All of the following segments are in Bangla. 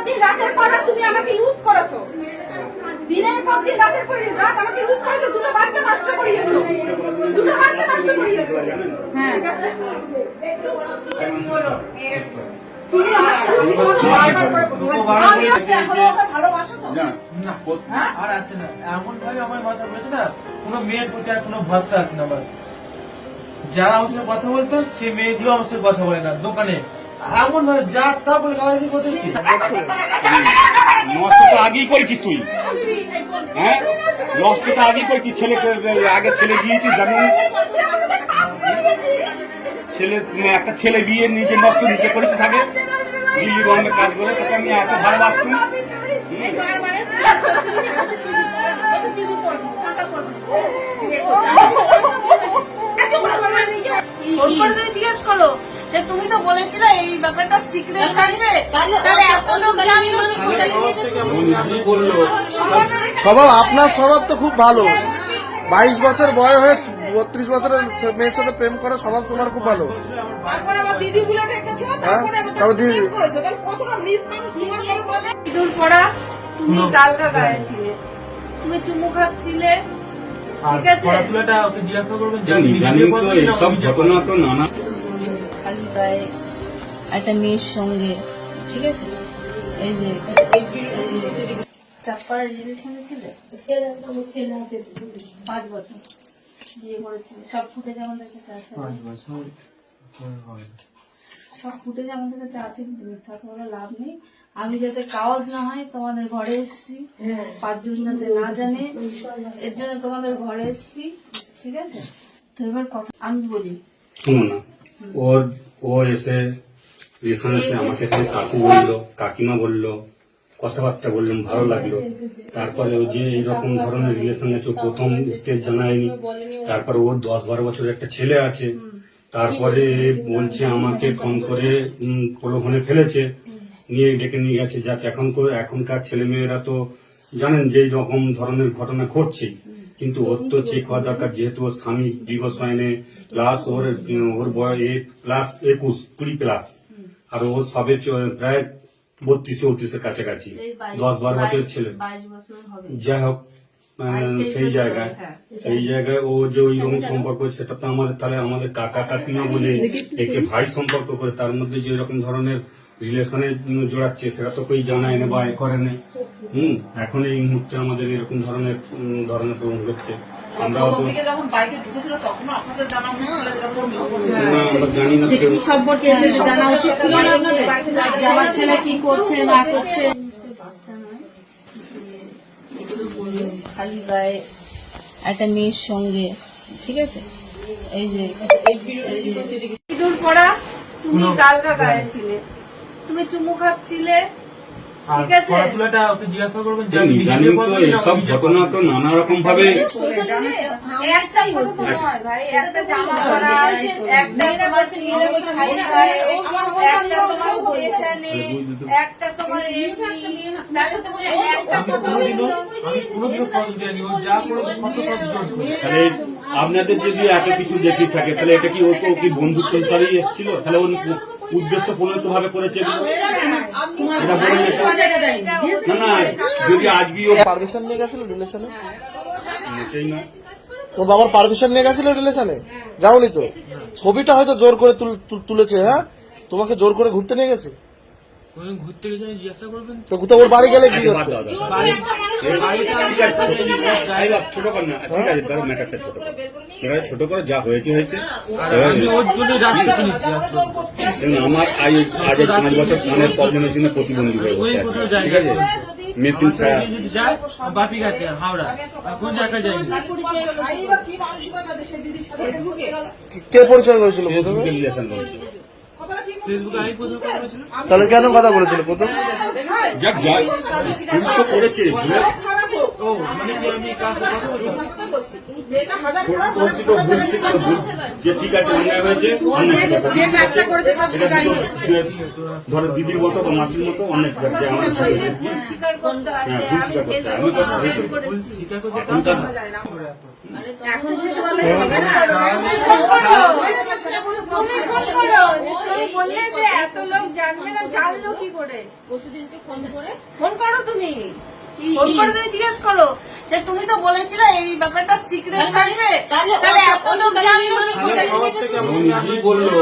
দিন রাতের পর রাত তুমি আমাকে ইউজ করেছো, দিনের পর দিন রাতের পর রাত আমাকে ইউজ করেছো, দুটো বাচ্চা নষ্ট করিয়েছো, দুটো বাচ্চা নষ্ট করিয়েছো। হ্যাঁ ঠিক আছে, তুমি আমার ভালোবাসো তো না আর আসে না, এমন ভাবে আমার মাথা বলেছে না, কোনো মেয়ের প্রতি আর কোনো ভরসা আছে না আমার। যারা আমার সাথে কথা বলতো সেই মেয়েগুলো আমার সাথে কথা বলে না, দোকানে এমন ভাবে যা তা বলে গালাগালি করতেছি। নষ্ট তো আগেই করেছিস তুই, হ্যাঁ নষ্ট তো আগেই করেছিস। আগে ছেলে দিয়েছিস জানি, একটা ছেলে বিয়ে নিজে নষ্ট নিজে করেছিস আগে, দিল্লি বম্বে কাজ করে তোকে আমি এত ভালোবাসতাম। জিজ্ঞেস করো যে তুমি তো বলেছিলে এই ব্যাপারটা সিক্রেট থাকবে, তাহলে এত লোক জানলো না। স্বভাব, আপনার স্বভাব তো খুব ভালো। 22 বছর বয়স হয়ে 32 বছরের মেয়ের সাথে প্রেম করা স্বভাব তোমার খুব ভালো। তারপরে আমার দিদি বলে ডেকেছো, তারপরে আবার প্রেম করেছো, তাহলে কতটা নিজ মানুষ তোমার বলে। ইঁদুর পড়া তুমি গালগা গায়েছিলে, তুমি চুমু খাচ্ছিলে, ঠিক আছে। পড়াশোনাটা ওকে জিজ্ঞাসা করবেন, জানি তো এইসব ঘটনা তো নানা। খালি গায়ে একটা মেয়ের সঙ্গে, ঠিক আছে। এই যে চাপ্পার রিলেশনে ছিলে 5 বছর বিয়ে করেছিল, সব ফুটেজ আমাদের কাছে আছে, সব ফুটেজ আমাদের কাছে আছে, কিন্তু মিথ্যা বলে লাভ নেই। আমি যাতে কাওয়াজ না হয় তোমাদের ঘরে এসেছি, 5 জন যাতে না জানে, এর জন্য তোমাদের ঘরে এসেছি, ঠিক আছে। তো এবার কথা আমি বলি, শুনো না, ও এসে আমাকে খালি কাকু বললো, কাকিমা বললো, কথাবার্তা বললাম, ভালো লাগলো। তারপরে ও যে এইরকম ধরনের রিলেশন আছে, প্রথম স্টেজ জানায়নি। তারপরে ওর 10-12 বছরের একটা ছেলে আছে। তারপরে বলছে আমাকে ফোন করে প্রলোভনে ফেলেছে, নিয়ে ডেকে নিয়ে গেছে। যাতে এখনকার ছেলে মেয়েরা তো জানেন যে রকম ধরনের ঘটনা ঘটছে, কিন্তু ওর তো চেক হওয়া দরকার, যেহেতু ওর স্বামী ডিভোর্স হয়নি, প্লাস ওর বয়স প্লাস 20+ আর ওর সবে প্রায় 32-34 কাছাকাছি, 10-12 বছরের ছেলে। যাই হোক, সেই জায়গায় ও যে ওই রকম সম্পর্ক, সেটা তো আমাদের, তাহলে আমাদের কাকা কাকিমা বলে একে ভাই সম্পর্ক করে, তার মধ্যে যে এরকম ধরনের রিলেশনে জোড়াচ্ছে, সেটা তো কেউ জানায় না বা এ করে না। এখন এই মুহূর্তে আমাদের এরকম ধরনের প্রবণ হচ্ছে। আমরা জানি না সম্পর্কে জানা উচিত ছিল না আপনাদের, আমার ছেলে কি করছে না করছে। বাচ্চা নয়, এগুলো বললো খালি গায়ে একটা মেয়ের সঙ্গে, ঠিক আছে। এই যে ইঁদুর পড়া তুমি গালগা গায়েছিলে, তুমি চুমু খাচ্ছিলে, ঠিক আছে। পড়াশোনাটা ওকে জিজ্ঞাসা করবেন, জানি তো এইসব ঘটনা তো নানা রকম ভাবে। একটাই হচ্ছে ভাই, একটা জামা পরা, একটা তোমার একটা তোমার পয়সানে, একটা তোমার আপনাদের যদি এত কিছু দেখি থাকে, তাহলে এটা কি ও কি বন্ধুত্ব হিসাবেই এসেছিল? তাহলে ওর উদ্দেশ্য প্রণীত ভাবে করেছে না, না। যদি আজকে পারমিশন নিয়ে গেছিল রিলেশনে, মোটেই না। তোর বাবার পারমিশন নিয়ে গেছিল রিলেশনে? যাওনি তো? ছবিটা হয়তো জোর করে তুলেছে। হ্যাঁ, তোমাকে জোর করে ঘুরতে নিয়ে গেছে। ঘুরতে গেলে জিজ্ঞাসা করবেন তো ওর বাড়ি গেলে কি হচ্ছে? ছোট কর না, ঠিক আছে, ধরো ম্যাটারটা ছোট করে যা হয়েছে হয়েছে। আমার আজ 5 বছর ফোনের প্রবলেমের জন্য প্রতিবন্ধী হয়ে গেছে, ঠিক আছে। মেশিন বাপি গেছে হাওড়া, কোন জায়গায় যায়নি। কে পরিচয় করেছিল প্রথমে? রিলেশন করেছিল, তাহলে কেন কথা বলেছিল প্রথম? যাক যাই তো করেছে, বলছি তো ভুল স্বীকার যে ঠিক আছে অন্যায় হয়েছে অন্যায় স্বীকার করছে। যে কাজটা করেছে সব স্বীকারই করছে। ধরো দিদির মতো বা মাসির মতো অন্যায় স্বীকার করছে। আমার ভুল স্বীকার করতে হয় হ্যাঁ, যে ভুল আমি স্বীকার করতে হয়। আমি ফেসবুকে কথা comment বলছি। করেছি। স্বীকার করতে এখনটা না। এখন সে বলে জিজ্ঞেস করো। তুমি ফোন করো। তুমি বললে যে এত লোক জানবে না, জানলো কি করে? পরশুদিনকে ফোন করে ফোন করো তুমি। ফোন করে তুমি জিজ্ঞেস করো যে তুমি তো বলেছিলে এই ব্যাপারটা সিক্রেট থাকবে, তাহলে এত লোক জানলো কি করে? ও নিজেই বললো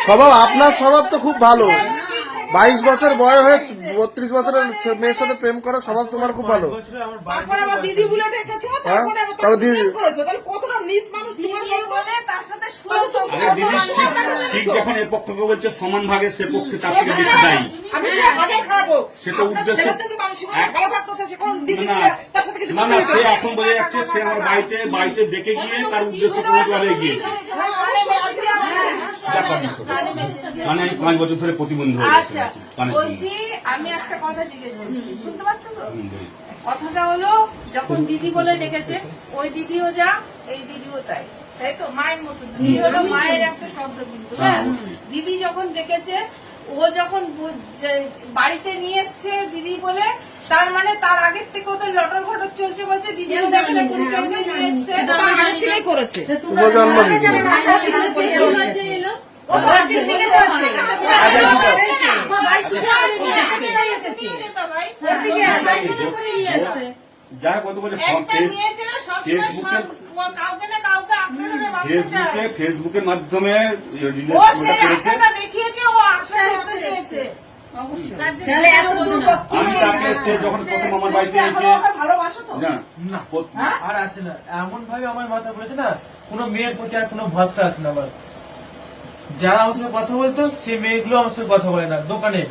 স্বভাব আপনার স্বভাব তো খুব ভালো। 22 বছর বয়স হয়ে 32 বছরের মেয়ের সাথে প্রেম করা স্বভাব তোমার খুব ভালো। তারপরে আবার দিদি বলে ডেকেছো, তারপরে আবার তারপর তার দিদি- প্রেম করেছো, তাহলে কতটা নিজ মানুষ তোমার দিদি বলে তার সাথে শুয়েছো। আরে দিদি ঠিক যখন এর পক্ষকে বলছে সমান ভাগে সে পক্ষে তার থেকে বেশি দায়ী। আমি সে হাজার খারাপ হোক, সে তো আপনার উদ্দেশ্য- ছেলের যদি মানসিকতা ভালো থাকতো সে কোন দিদি না, বলে তার সাথে কিছু না কথা না বলতো সে না। এখন বলে যাচ্ছে সে আমার বাড়িতে দেখে গিয়ে তার উদ্দেশ্য পূরণে গিয়েছে। হ্যাঁ, অবশ্যই, আজকে হ্যাঁ। ব্যাপার না সব। মানে আমি 5 বছর ধরে প্রতিবন্ধী হয়ে গেছি আচ্ছা কানের জন্য। বলছি, আমি একটা কথা জিজ্ঞেস করছি, শুনতে পাচ্ছ তো? কথাটা হলো যখন দিদি বলে ডেকেছে, ওই দিদিও যা এই দিদিও তাই, তাই তো? মায়ের মতো দিদি হলো মায়ের একটা শব্দ, কিন্তু হ্যাঁ দিদি যখন ডেকেছে, ও যখন বাড়িতে নিয়ে এসছে দিদি বলে, তার মানে তার আগের থেকে ওদের লটর ঘটর চলছে, বলছে দিদি ওদের একটা পরিচয় দিয়ে নিয়ে এসছে। ওটা আগের থেকেই করেছে। শুভ জন্মদিন। ও তো আজকের থেকে বলছে। যাই হোক, ও তো বলছে ফেসবুকের মাধ্যমে ও সেই আশাটা দেখিয়েছে, ও আশা করতে চেয়েছে। তাহলে এত দুর্গত আমি তাকে সে যখন প্রথম আমার বাড়িতে এসেছে ওকে ভালোবাসো তো? না না আর আসে না, এমন ভাবে আমার মাথা বলেছে না, কোনো মেয়ের প্রতি আর কোনো ভরসা আছে না আমার। যারা আমার সাথে কথা বলতো সেই মেয়েগুলো আমার সাথে কথা বলে না, দোকানে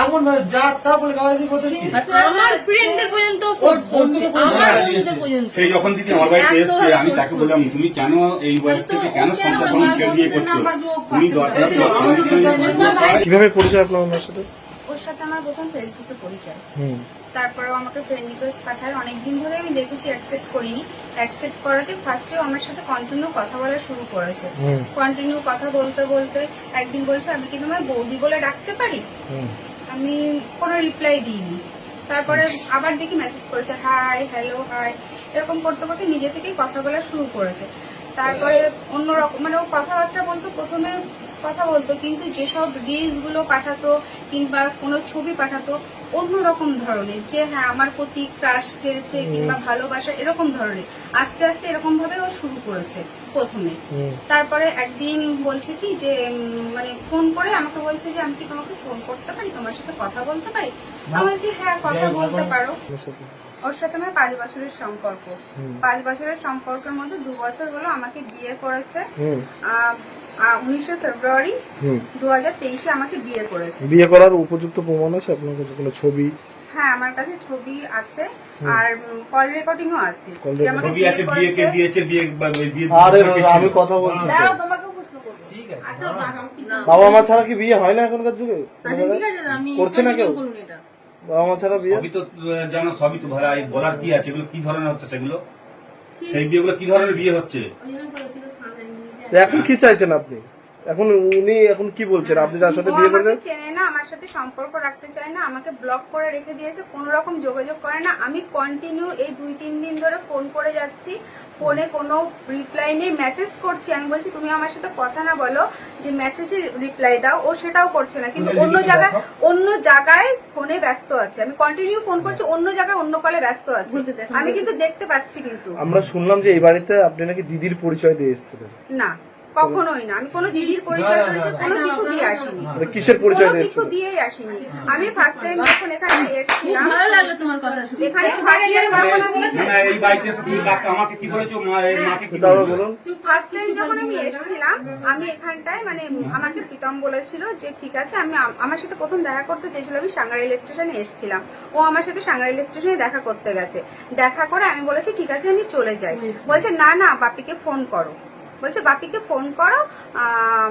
এমন ভাবে যা তা বলে গালাগালি করতেছি। আমার ফ্রেন্ডদের পর্যন্ত ফোর্স করছে, আমার বন্ধুদের পর্যন্ত। সেই যখন দিদি আমার বাড়িতে এসছে আমি তাকে বললাম তুমি কেন এই বয়স থেকে কেন সংসার কোনো ছেড়ে দিয়ে করছো, তুমি দরকার কিভাবে পরিচয় আপনার ওনার সাথে? ওর সাথে আমার প্রথম ফেসবুকে পরিচয়। হুম। তারপরেও আমাকে ফ্রেন্ড রিকোয়েস্ট পাঠায়, অনেকদিন ধরে আমি দেখেছি, অ্যাকসেপ্ট করিনি। অ্যাকসেপ্ট করাতে ফার্স্টেও আমার সাথে কন্টিনিউ কথা বলা শুরু করেছে। হুম। কন্টিনিউ কথা বলতে বলতে একদিন বলছে আমি কি তোমায় বৌদি বলে ডাকতে পারি? হুম। আমি কোনো রিপ্লাই দিইনি। তারপরে আবার দেখি মেসেজ করেছে, হাই, হ্যালো, হাই, এরকম করতে করতে নিজে থেকেই কথা বলা শুরু করেছে। তারপরে অন্যরকম মানে ও কথাবার্তা বলতো, প্রথমে কথা বলতো, কিন্তু যেসব রিলস গুলো পাঠাতো কিংবা কোনো ছবি পাঠাতো অন্যরকম ধরনের, যে হ্যাঁ আমার প্রতি ক্রাশ খেয়েছে কিংবা ভালোবাসা, এরকম ধরনের। আস্তে আস্তে এরকম ভাবে ও শুরু করেছে প্রথমে। তারপরে একদিন বলছে কি যে মানে ফোন করে আমাকে বলছে যে আমি কি তোমাকে ফোন করতে পারি, তোমার সাথে কথা বলতে পারি? আমি বলছি হ্যাঁ কথা বলতে পারো। ওর সাথে আমার 5 বছরের সম্পর্ক। 5 বছরের সম্পর্কের মধ্যে 2 বছর হলো আমাকে বিয়ে করেছে। 19শে ফেব্রুয়ারি 2023-এ আমাকে বিয়ে করেছে। বিয়ে করার উপযুক্ত প্রমাণ আছে আপনার কাছে? কোনো ছবি? হ্যাঁ আমার কাছে ছবি আছে আর কল রেকর্ডিংও আছে। Call যে আমাকে বিয়ে করেছে। আরে আমি কথা বলছি তো। দাঁড়াও, তোমাকেও প্রশ্ন করবো। ঠিক আছে, আচ্ছা, বাবা মা ছাড়া কি বিয়ে হয় না এখনকার যুগে? আচ্ছা ঠিক আছে, আপনি করছে না কেউ? continue করুন এটা। বাবা মা ছাড়া বিয়ে? সবই তো জানো, সবই তো ভাই বলার কি আছে, এগুলো কি ধরনের হচ্ছে সেগুলো, সেই বিয়েগুলো কি ধরনের বিয়ে হচ্ছে? এখন কি চাইছেন আপনি? এখন উনি এখন কি বলছেন? আপনি যার সাথে ও বিয়ে আমাকে করেছেন? চেনে না, আমার সাথে সম্পর্ক রাখতে চায় না, আমাকে ব্লক করে রেখে দিয়েছে, কোনো রকম যোগাযোগ করে না। আমি কন্টিনিউ এই 2-3 দিন ধরে ফোন করে যাচ্ছি, ফোনে কোনো রিপ্লাই নেই। মেসেজ করছি, আমি বলছি তুমি আমার সাথে কথা না বলো, যে মেসেজে রিপ্লাই দাও, ও সেটাও করছে না। কিন্তু অন্য জায়গায় ফোনে ব্যস্ত আছে। আমি কন্টিনিউ ফোন করছি, অন্য জায়গায় অন্য কলে ব্যস্ত আছে। আমি কিন্তু দেখতে পাচ্ছি, কিন্তু আমরা শুনলাম যে এই বাড়িতে আপনি নাকি দিদির পরিচয় দিয়ে এসেছিলেন। না, কখনোই না। আমি কোনো দিদির পরিচয় টরিচয় কোনো কিছু দিয়ে আসিনি, মানে কিসের পরিচয় কোনো কিছু দিয়েছিলেন? দিয়েই আসিনি। আমি ফার্স্ট টাইম যখন এখানে এসেছিলাম, ভালো লাগলো তোমার কথা শুনে। এখানে ফার্স্ট টাইম যখন আমি মানে এই বাড়িতে এসে তুমি আমাকে কি বলেছো, মাকে কি তারপর বলেছো? বলুন। ফার্স্ট টাইম যখন আমি এসেছিলাম, আমি এখানটায় মানে আমাকে প্রীতম বলেছিল যে ঠিক আছে, আমি আমার সাথে প্রথম দেখা করতে চেয়েছিল। আমি সাঙ্গা রেল স্টেশনে এসেছিলাম, ও আমার সাথে সাঙ্গা রেল স্টেশনে দেখা করতে গেছে। দেখা করে আমি বলেছি ঠিক আছে আমি চলে যাই। বলছে না না, বাপিকে ফোন করো। বলছে বাপিকে ফোন করো,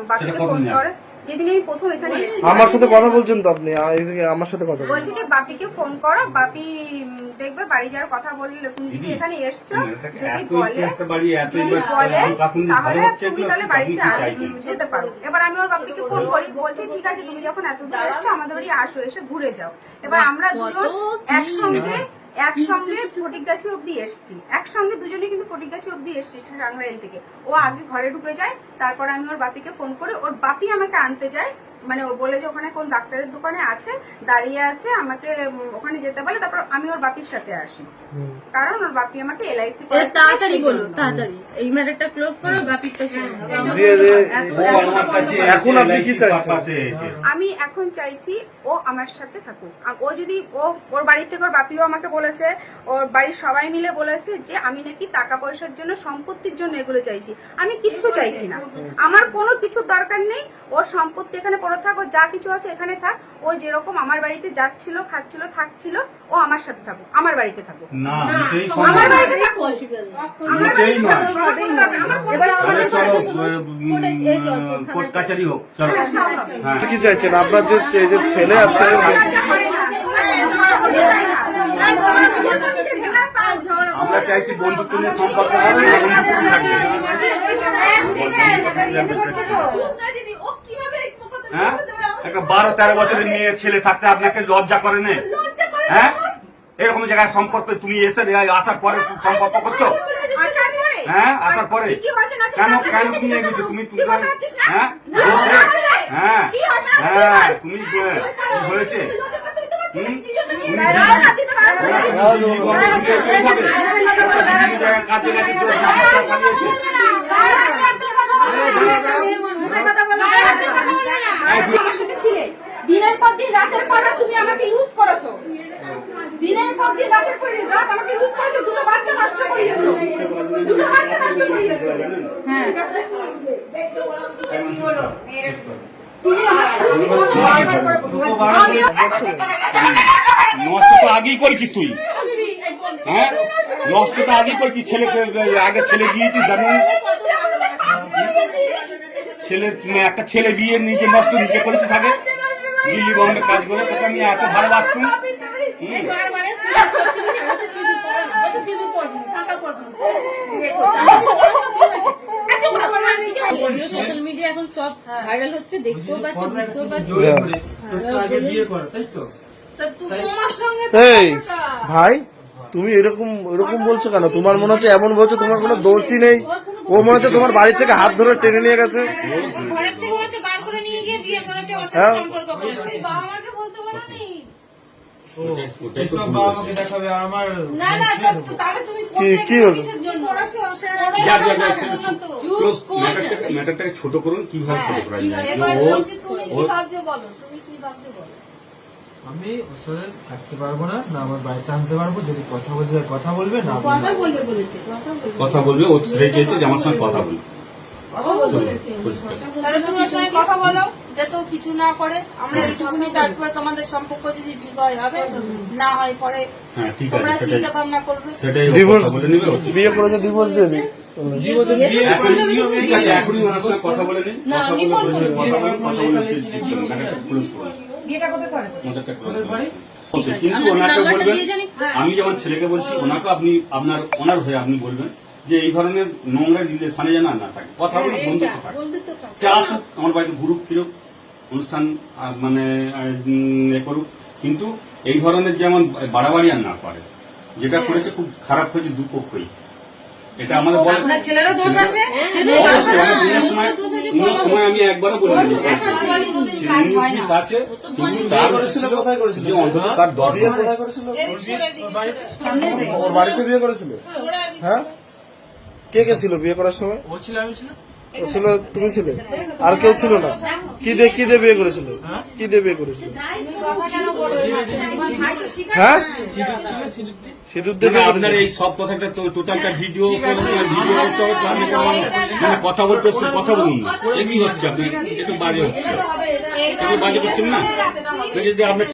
বাপিকে ফোন করে যেদিন আমি প্রথম এখানে এসেছি আমার সাথে কথা বলছেন তো আপনি এদিকে আমার সাথে কথা বলছেন। বলছি যে বাপিকে ফোন করো, বাপি দেখবে বাড়ি যাওয়ার কথা বললে তুমি যদি এখানে এসছো যদি বলে তাহলে তুমি তাহলে বাড়িতে যেতে পারো। এবার আমি ওর বাপিকে ফোন করি, বলছি ঠিক আছে তুমি যখন এত দূর এসছো আমাদের বাড়ি আসো, এসে ঘুরে যাও। এবার আমরা দুজন একসঙ্গে ফটিকগাছি অব্দি এসছি, একসঙ্গে দুজনে কিন্তু ফটিকগাছি অব্দি এসছি টাঙ্গাইল থেকে। ও আগে ঘরে ঢুকে যায়, তারপর আমি ওর বাপিকে ফোন করে ওর বাপি আমাকে আনতে যায়, মানে ও বলে যে ওখানে কোন ডাক্তারের দোকানে আছে দাঁড়িয়ে আছে, আমাকে ওখানে যেতে বলে। তারপর আমি ওর বাপির সাথে আসি, কারণ ওর বাপি আমাকে এলআইসি তাড়াতাড়ি বলো, তাড়াতাড়ি এই ম্যাটারটা ক্লোজ করো, বাপিটা এখন আপনি কি চাইছেন? আমি এখন চাইছি ও আমার সাথে থাকুক। ও যদি ওর বাড়ি থেকে ওর বাপিও আমাকে বলেছে, ওর বাড়ির সবাই মিলে বলেছে যে আমি নাকি টাকা পয়সার জন্য সম্পত্তির জন্য এগুলো চাইছি। আমি কিচ্ছু চাইছি না, আমার কোনো কিছুর দরকার নেই। ওর সম্পত্তি এখানে পড়ে থাক, ও যা কিছু আছে এখানে থাক। ও যেরকম আমার বাড়িতে যাচ্ছিল খাচ্ছিল থাকছিল, ও আমার সাথে থাকুক, আমার বাড়িতে থাকুক, না আমার বাড়িতে থাকুক, আমার বাড়িতে থাকুক। কোর্ট কাছারি হোক, চলো। হ্যাঁ, কি চাইছেন? আপনার যে ছেলে আছে আমরা চাইছি বন্ধুত্ব নিয়ে সম্পর্ক থাকবে। হ্যাঁ, একটা 12-13 বছরের মেয়ে ছেলে থাকতে আপনাকে লজ্জা করে না? হ্যাঁ, এরকম জায়গায় সম্পর্ক তুমি এসে আসার পরে সম্পর্ক করছো? হ্যাঁ, আসার পরে কেন কেন তুমি এগেছো? তুমি হ্যাঁ হ্যাঁ হ্যাঁ তুমি হয়েছে কাজে গেছে দিনের পর দিন রাতের পর রাত তুমি আমাকে ইউজ করেছো, দিনের পর দিন রাতের পর রাত আমাকে ইউজ করেছো, দুটো বাচ্চা নষ্ট করিয়েছো, দুটো বাচ্চা নষ্ট করিয়েছো। হ্যাঁ, তুমি নষ্ট তো আগেই করেছিস তুই। হ্যাঁ, নষ্ট তো আগেই করেছিস। ছেলেকে আগে ছেলে গিয়েছিস জানি ছেলে, একটা ছেলে বিয়ে নিজে নষ্ট নিজে করেছিস আগে। দিল্লি বম্বে কাজ করে তোকে আমি এত ভালোবাসতুম। সোশ্যাল মিডিয়া এখন সব ভাইরাল হচ্ছে, দেখতেও পাচ্ছি, বুঝতেও পাচ্ছি। আগে বিয়ে করো, তাই তো? তোমার সঙ্গে এই ভাই তুমি এরকম বলছো কেন? তোমার মনে হচ্ছে এমন বলছো তোমার কোনো দোষই নেই। ও মনে হচ্ছে তোমার বাড়ি থেকে হাত ধরে টেনে নিয়ে গেছে। ঘরের থেকে হচ্ছে বার করে নিয়ে গিয়ে বিয়ে করেছে, ওর হ্যাঁ। সাথে সম্পর্ক করেছে। বাবা মাকে বলতে পারো নি? এসব বাবা মাকে দেখাবে আমার না না, তাহলে তুমি কি হলো? কিসের জন্য করেছো? ম্যাটারটাকে ছোট করুন, কিভাবে ছোট করা যায়? এবার বলছি তুমি কি ভাবছো বলো, তুমি কি ভাবছো বলো। আমি ওর সাথে থাকতে পারবো না, না আমার বাড়িতে আনতে পারবো। যদি কথা বলতে চায় কথা বলবে, না কথা বলবে বলেছে, কথা বলবে। ও ছেলে চেয়েছে যে আমার সঙ্গে কথা বলবে। তাহলে তুমি ওর সঙ্গে কথা বলো, যাতে ও কিছু না করে। আমরা এইটুকুনি, তারপরে তোমাদের সম্পর্ক যদি ঠিক হয় হবে, না হয় পরে হ্যাঁ, ঠিক তোমরা আছে, চিন্তা ভাবনা করবে। সেটাই ডিভোর্স বলে নেবে। বিয়ে করেছে, ডিভোর্স দিয়ে দিই। ঠিক আছে, এখনই ওনার সঙ্গে কথা বলে নিন। কথা বলে কথা বলে বিয়েটা কোথায় করেছো? কিন্তু ওনাকে বলবেন, আমি যেমন ছেলেকে বলছি ওনাকে আপনি ওনার হয়ে আপনি বলবেন যে এই ধরনের নোংরা রিলেশনে যেন না থাকে, কথা বলে বন্ধুত্ব থাকে। সে আসুক আমার বাড়িতে ঘুরুক ফিরুক, অনুষ্ঠান মানে করুক, কিন্তু এই ধরনের যেমন বাড়াবাড়ি আর না করে। যেটা করেছে খুব খারাপ হয়েছে দুপক্ষই। এটা আমাদের ছেলেরও দোষ আছে। সময় আমি একবারও বলিনি আছে, যে অন্তত তার দরকার। কোথায় করেছিল? ওর বাড়িতে বিয়ে করেছিল? হ্যাঁ, কে কে ছিল বিয়ে করার সময়? ও ছিল, আমি ছিল। ও ছিল, তুমি ছিলে, আর কেউ ছিল না? কি দিয়ে বিয়ে করেছিল? কি দিয়ে বিয়ে করেছিল? হ্যাঁ, সিঁদুর দিয়ে বিয়ে আপনার করেছিল। এই সব কথাটা টোটালটা ভিডিও মানে কথা বলতে কথা বলুন না। এ কি হচ্ছে? আপনি একটু বাজে হচ্ছে, একটু বাজে করছেন না। যদি আপনার